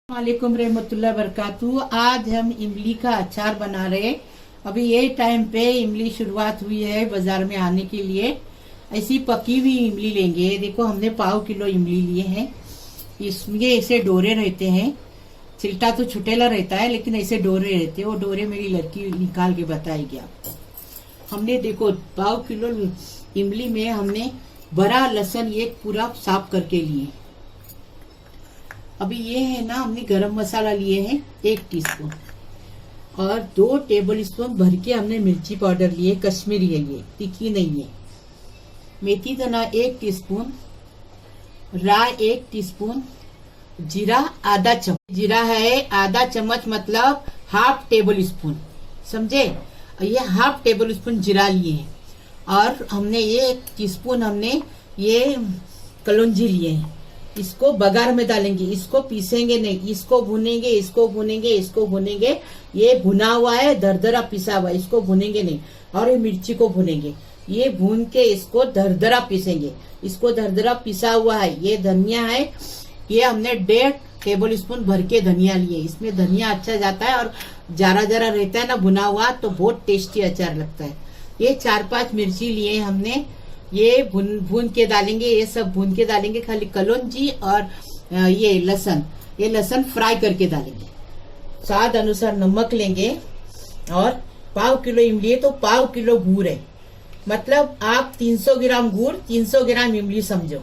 वालेकुम रहमतुल्लाह बरकातू। आज हम इमली का अचार बना रहे। अभी ये टाइम पे इमली शुरुआत हुई है बाजार में आने के लिए। ऐसी पकी हुई इमली लेंगे। देखो हमने पाव किलो इमली लिए हैं। इसमें ऐसे डोरे रहते हैं। छिलटा तो छुटेला रहता है लेकिन ऐसे डोरे रहते हैं। वो डोरे मेरी लड़की निकाल के बताएगी आपको। हमने देखो पाव किलो इमली में हमने बड़ा लहसुन एक पूरा साफ करके लिए। अभी ये है ना, हमने गरम मसाला लिए हैं 1 टीस्पून और 2 टेबल स्पून भर के हमने मिर्ची पाउडर लिए। कश्मीरी है, ये तीखी नहीं है। मेथी दाना 1 टीस्पून, राई 1 टीस्पून, जीरा आधा चम्मच। जीरा है आधा चम्मच मतलब हाफ टेबल स्पून, समझे। ये हाफ टेबल स्पून जीरा लिए हैं और हमने ये 1 टीस्पून हमने ये कलौंजी लिए हैं। इसको बघार में डालेंगे, इसको पीसेंगे नहीं, इसको भुनेंगे, इसको भुनेंगे, इसको भुनेंगे। ये भुना हुआ है, दरदरा पिसा हुआ है, इसको भुनेंगे नहीं। और ये मिर्ची को भुनेंगे, ये भून के इसको दरदरा पीसेंगे। इसको दरदरा पिसा हुआ है। ये धनिया है, ये हमने 1.5 टेबल स्पून भर के धनिया लिए। इसमें धनिया अच्छा जाता है और जरा जरा रहता है ना भुना हुआ, तो बहुत टेस्टी अचार लगता है। ये 4-5 मिर्ची लिए हमने, ये भून के डालेंगे। ये सब भून के डालेंगे, खाली कलौंजी और ये लहसुन फ्राई करके डालेंगे। स्वाद अनुसार नमक लेंगे और पाव किलो इमली है तो पाव किलो गुड़ है, मतलब आप 300 ग्राम गुड़ 300 ग्राम इमली समझो।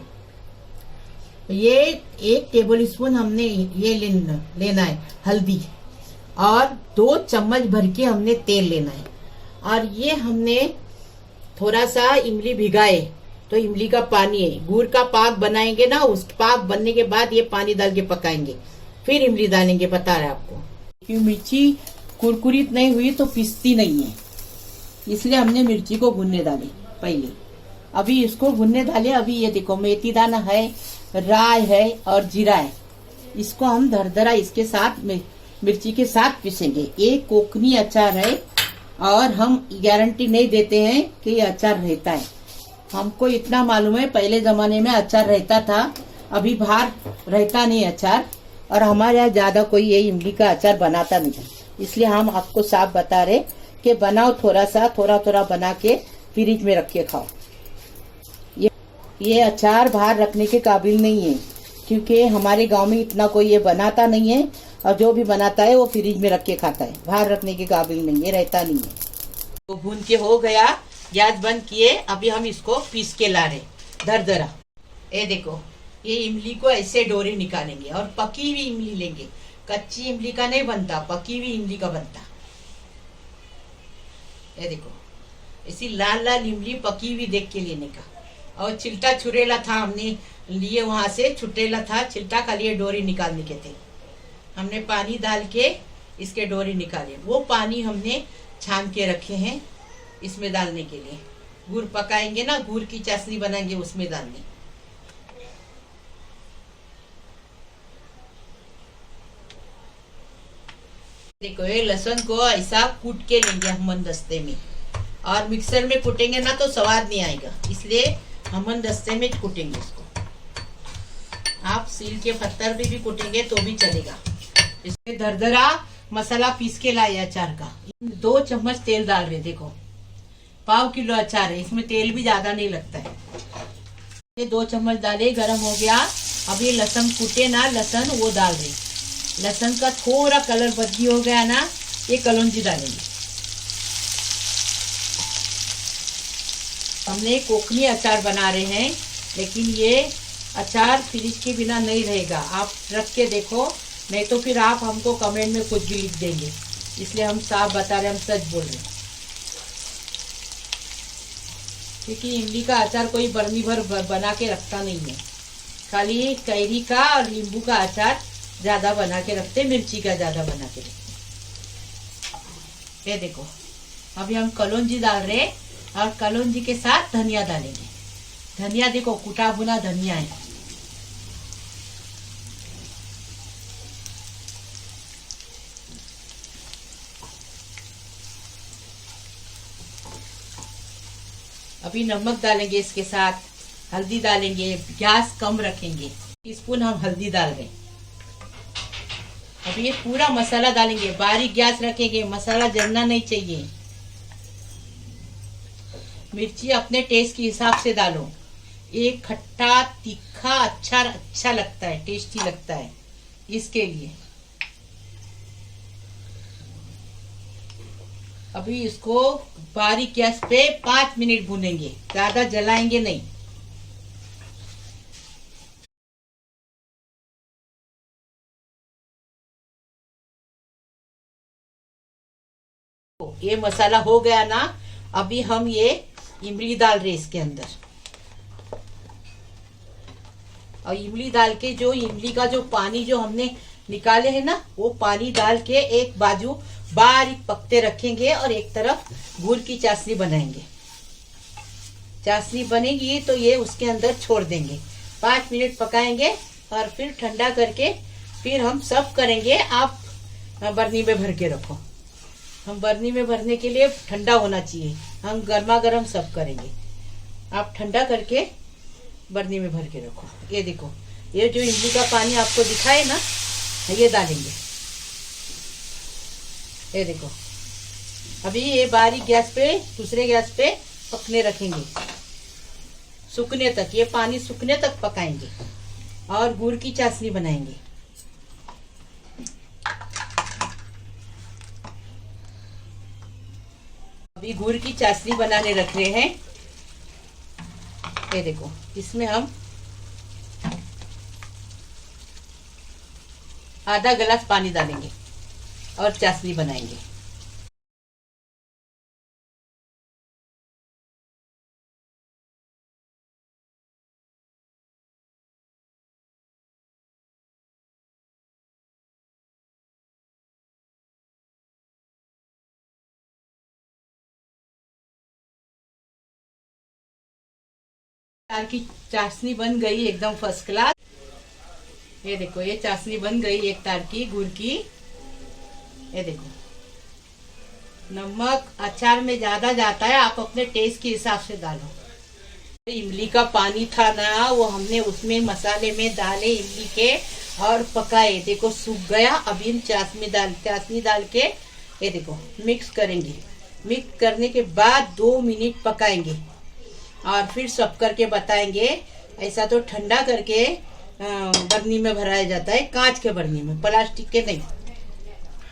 ये 1 टेबल स्पून हमने ये लेना है हल्दी और 2 चम्मच भर के हमने तेल लेना है। और ये हमने थोड़ा सा इमली भिगाए तो इमली का पानी है। गुड़ का पाक बनाएंगे ना, उस पाक बनने के बाद ये पानी डाल के पकाएंगे, फिर इमली डालेंगे। बता रहे आपको कि मिर्ची कुरकुरीत नहीं हुई तो पिसती नहीं है, इसलिए हमने मिर्ची को भुनने डाली पहले। अभी इसको भुनने डाले। अभी ये देखो मेथी दाना है, राई है और जीरा है। इसको हम दरदरा इसके साथ मिर्ची के साथ पीसेंगे। ये कोकनी अचार है और हम गारंटी नहीं देते हैं कि ये अचार रहता है। हमको इतना मालूम है, पहले जमाने में अचार रहता था, अभी बाहर रहता नहीं अचार। और हमारे यहाँ ज्यादा कोई ये इमली का अचार बनाता नहीं, इसलिए हम आपको साफ बता रहे कि बनाओ, थोड़ा थोड़ा बना के फ्रिज में रख के खाओ। ये अचार बाहर रखने के काबिल नहीं है, क्योंकि हमारे गांव में इतना कोई ये बनाता नहीं है और जो भी बनाता है वो फ्रिज में रख के खाता है। बाहर रखने के काबिल नहीं है, रहता नहीं है। तो भून के हो गया, गैस बंद किए। अभी हम इसको पीस के ला रहे दरदरा। ये देखो, ये इमली को ऐसे डोरी निकालेंगे और पकी हुई इमली लेंगे। कच्ची इमली का नहीं बनता, पकी हुई इमली का बनता। ये देखो, ऐसी लाल लाल इमली पकी हुई देख के लेने का। और छिलटा छुरेला था हमने लिए, वहां से छुटेला था छिलटा, खाली डोरी निकालने के थे। हमने पानी डाल के इसके डोरी निकाले। वो पानी हमने छान के रखे हैं इसमें डालने के लिए। गुड़ पकाएंगे ना, गुड़ की चाशनी बनाएंगे, उसमें डालने। देखो, ये लहसुन को ऐसा कूट के लेंगे हम दस्ते में। और मिक्सर में कूटेंगे ना तो स्वाद नहीं आएगा, इसलिए हम दस्ते में कूटेंगे इसको। आप सील के पत्थर भी कूटेंगे तो भी चलेगा। इसमें दरदरा मसाला पीस के लाए अचार का। 2 चम्मच तेल डाल रहे। देखो, पाव किलो अचार है, इसमें तेल भी ज्यादा नहीं लगता है। ये 2 चम्मच डाले, गरम हो गया। अब ये लहसुन कूटे ना, लहसुन वो डाल रहे। लहसुन का थोड़ा कलर बदली हो गया ना, ये कलौंजी डालेंगे। हमने कोकनी अचार बना रहे हैं, लेकिन ये अचार फ्रिज के बिना नहीं रहेगा। आप रख के देखो, नहीं तो फिर आप हमको कमेंट में कुछ भी लिख देंगे। इसलिए हम साफ बता रहे, हम सच बोल रहे हैं। क्योंकि इमली का अचार कोई बर्नी भर बना के रखता नहीं है, खाली कैरी का और नींबू का अचार ज्यादा बना के रखते, मिर्ची का ज्यादा बना के रखते। ये देखो, अभी हम कलौंजी डाल रहे और कलौंजी के साथ धनिया डालेंगे। धनिया देखो, कुटा भुना धनिया है। अभी नमक डालेंगे इसके साथ, हल्दी डालेंगे। गैस कम रखेंगे। टीस्पून हम हल्दी डाल रहे हैं। अब ये पूरा मसाला डालेंगे, बारीक गैस रखेंगे, मसाला जलना नहीं चाहिए। मिर्ची अपने टेस्ट के हिसाब से डालो। एक खट्टा तीखा अच्छा लगता है, टेस्टी लगता है, इसके लिए। अभी इसको बारीक गैस पे 5 मिनट भूनेंगे, ज्यादा जलाएंगे नहीं। ये मसाला हो गया ना, अभी हम ये इमली डाल रहे इसके अंदर। और इमली डाल के जो इमली का जो पानी जो हमने निकाले है ना, वो पानी डाल के एक बाजू बारीक पकते रखेंगे और एक तरफ गुड़ की चाशनी बनाएंगे। चाशनी बनेगी तो ये उसके अंदर छोड़ देंगे, 5 मिनट पकाएंगे और फिर ठंडा करके फिर हम सर्व करेंगे। आप बर्नी में भर के रखो। हम बर्नी में भरने के लिए ठंडा होना चाहिए, हम गर्मा गर्म सर्व करेंगे। आप ठंडा करके बर्नी में भर के रखो। ये देखो, ये जो इमली का पानी आपको दिखाए ना, ये डालेंगे। ये देखो, अभी ये बारीक गैस पे, दूसरे गैस पे पकने रखेंगे, सूखने तक। ये पानी सूखने तक पकाएंगे और गुड़ की चाशनी बनाएंगे। अभी गुड़ की चाशनी बनाने रख रहे हैं। ये देखो, इसमें हम आधा गिलास पानी डालेंगे और चाशनी बनाएंगे। तार की चाशनी बन गई एकदम फर्स्ट क्लास। ये देखो, ये चाशनी बन गई एक तार की गुड़ की। ये देखो, नमक अचार में ज्यादा जाता है, आप अपने टेस्ट के हिसाब से डालो। इमली का पानी था ना, वो हमने उसमें मसाले में डाले इमली के और पकाए। देखो सूख गया। अभी हम चाशनी डाल के ये देखो मिक्स करेंगे। मिक्स करने के बाद 2 मिनट पकाएंगे और फिर सब करके बताएंगे। ऐसा तो ठंडा करके बर्नी में भराया जाता है, कांच के बर्नी में, प्लास्टिक के नहीं।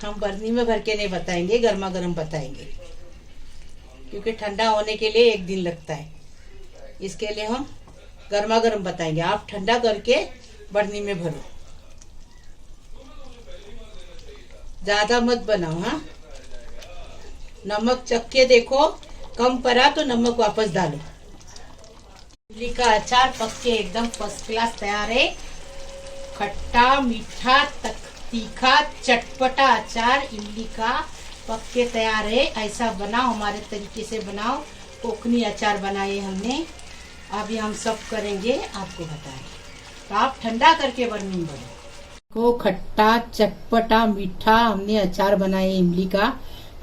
हम बर्नी में भर के नहीं बताएंगे, गर्मा गर्म बताएंगे, क्योंकि ठंडा होने के लिए 1 दिन लगता है। इसके लिए हम गर्मा गर्म बताएंगे। आप ठंडा करके बर्नी में भरो, ज्यादा मत बनाओ। हाँ, नमक चख के देखो, कम पड़ा तो नमक वापस डालो। इमली का अचार पक के एकदम फर्स्ट क्लास तैयार है। खट्टा मीठा तीखा चटपटा अचार इमली का पक के तैयार है। ऐसा बनाओ, हमारे तरीके से बनाओ। कोकनी अचार बनाए हमने, अभी हम सब करेंगे, आपको बताएंगे। तो आप ठंडा करके बर्नी में भरो। को खट्टा चटपटा मीठा हमने अचार बनाए इमली का।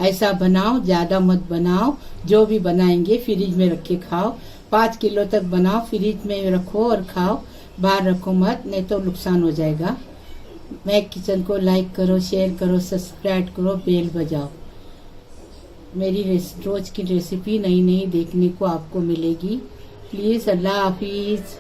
ऐसा बनाओ, ज्यादा मत बनाओ। जो भी बनाएंगे फ्रिज में रख के खाओ। 5 किलो तक बनाओ, फ्रिज में रखो और खाओ, बाहर रखो मत, नहीं तो नुकसान हो जाएगा। मैं किचन को लाइक करो, शेयर करो, सब्सक्राइब करो, बेल बजाओ। मेरी रोज की रेसिपी नई नई देखने को आपको मिलेगी। प्लीज, अल्लाह हाफिज।